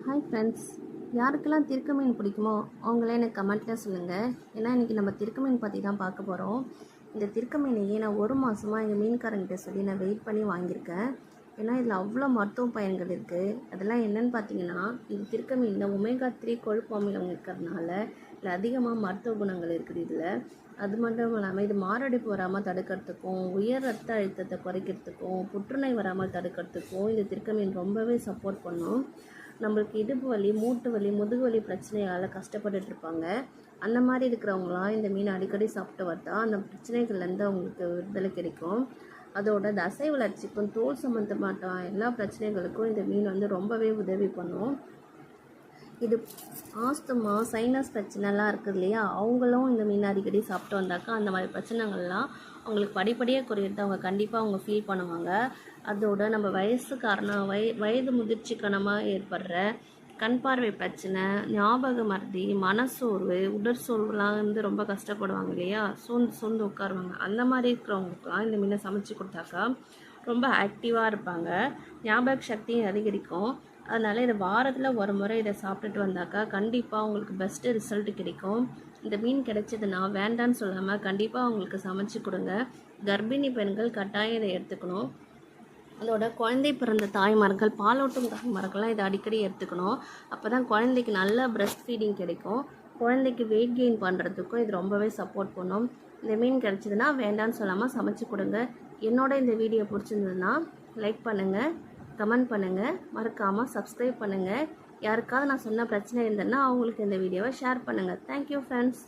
Hi friends, யாருக்கெல்லாம் திருக்க மீன் பிடிக்குமோ அவங்களே எனக்கு கமெண்ட்டில் சொல்லுங்கள். ஏன்னா இன்றைக்கி நம்ம திருக்க மீன் பற்றி தான் பார்க்க போகிறோம். இந்த திருக்க மீனையே நான் 1 மாதமாக எங்கள் மீன்காரங்கிட்ட சொல்லி நான் வெயிட் பண்ணி வாங்கியிருக்கேன். ஏன்னா இதில் அவ்வளோ மருத்துவ பயன்கள் இருக்குது. அதெல்லாம் என்னென்னு பார்த்தீங்கன்னா, இது திருக்க மீனில் ஒமேகா 3 கொழுப்பு அமிலம் இருக்கிறதுனால இதில் அதிகமாக மருத்துவ குணங்கள் இருக்குது. இதில் அது மட்டும் இல்லாமல் இது மாரடைப்பு வராமல் தடுக்கிறதுக்கும், உயர் ரத்த அழுத்தத்தை குறைக்கிறதுக்கும், புற்றுநோய் வராமல் தடுக்கிறதுக்கும் இந்த திருக்க மீன் ரொம்பவே சப்போர்ட் பண்ணும். நம்மளுக்கு இடுப்பு வலி, மூட்டு வலி, முதுகு வலி பிரச்சனையால் கஷ்டப்பட்டுட்ருப்பாங்க. அந்த மாதிரி இருக்கிறவங்களாம் இந்த மீன் அடிக்கடி சாப்பிட்டு வந்தா அந்த பிரச்சனைகள்லேருந்து அவங்களுக்கு விடுதலை கிடைக்கும். அதோட தசை வளர்ச்சிக்கும் தோல் சம்மந்தப்பட்ட எல்லா பிரச்சனைகளுக்கும் இந்த மீன் ரொம்பவே உதவி பண்ணும். இது ஆஸ்துமா, சைனஸ் பிரச்சனைலாம் இருக்குது இல்லையா, அவங்களும் இந்த மீன் அடிக்கடி சாப்பிட்டு வந்தாக்கா அந்த மாதிரி பிரச்சனைகள்லாம் அவங்களுக்கு படிப்படியாக குறையிறது அவங்க கண்டிப்பாக ஃபீல் பண்ணுவாங்க. அதோட நம்ம வயசு காரணம் வயது முதிர்ச்சி காரணமாக ஏற்படுற கண் பார்வை பிரச்சனை, ஞாபக மறதி, மனசோர்வு, உடற்சோர்வுலாம் ரொம்ப கஷ்டப்படுவாங்க இல்லையா, சோர்ந்து உட்காருவாங்க. அந்த மாதிரி இருக்கிறவங்களுக்குலாம் இந்த மீனை சமைச்சு கொடுத்தாக்கா ரொம்ப ஆக்டிவாக இருப்பாங்க. ஞாபக சக்தியும் அதிகரிக்கும். அதனால் இதை வாரத்தில் ஒரு முறை இதை சாப்பிட்டுட்டு வந்தாக்கா கண்டிப்பாக உங்களுக்கு பெஸ்ட்டு ரிசல்ட் கிடைக்கும். இந்த மீன் கிடைச்சதுன்னா வேண்டான்னு சொல்லாமல் கண்டிப்பாக அவங்களுக்கு சமைச்சு கொடுங்க. கர்ப்பிணி பெண்கள் கட்டாயம் இதை எடுத்துக்கணும். அதோட குழந்தை பிறந்த தாய்மார்கள், பாலூட்டும் தாய்மார்கள்லாம் இதை அடிக்கடி எடுத்துக்கணும். அப்போ தான் குழந்தைக்கு நல்ல பிரெஸ்ட் ஃபீடிங் கிடைக்கும். குழந்தைக்கு வெயிட் கெயின் பண்ணுறதுக்கும் இது ரொம்பவே சப்போர்ட் பண்ணும். இந்த மீன் கிடைச்சதுன்னா வேண்டான்னு சொல்லாமல் சமைச்சு கொடுங்க. என்னோட இந்த வீடியோ பிடிச்சிருந்ததுன்னா லைக் பண்ணுங்கள், கமெண்ட் பண்ணுங்கள், மறக்காமல் சப்ஸ்கிரைப் பண்ணுங்கள். யாருக்காவது நான் சொன்ன பிரச்சனை இருந்ததுன்னா அவங்களுக்கு இந்த வீடியோவை ஷேர் பண்ணுங்கள். Thank you friends.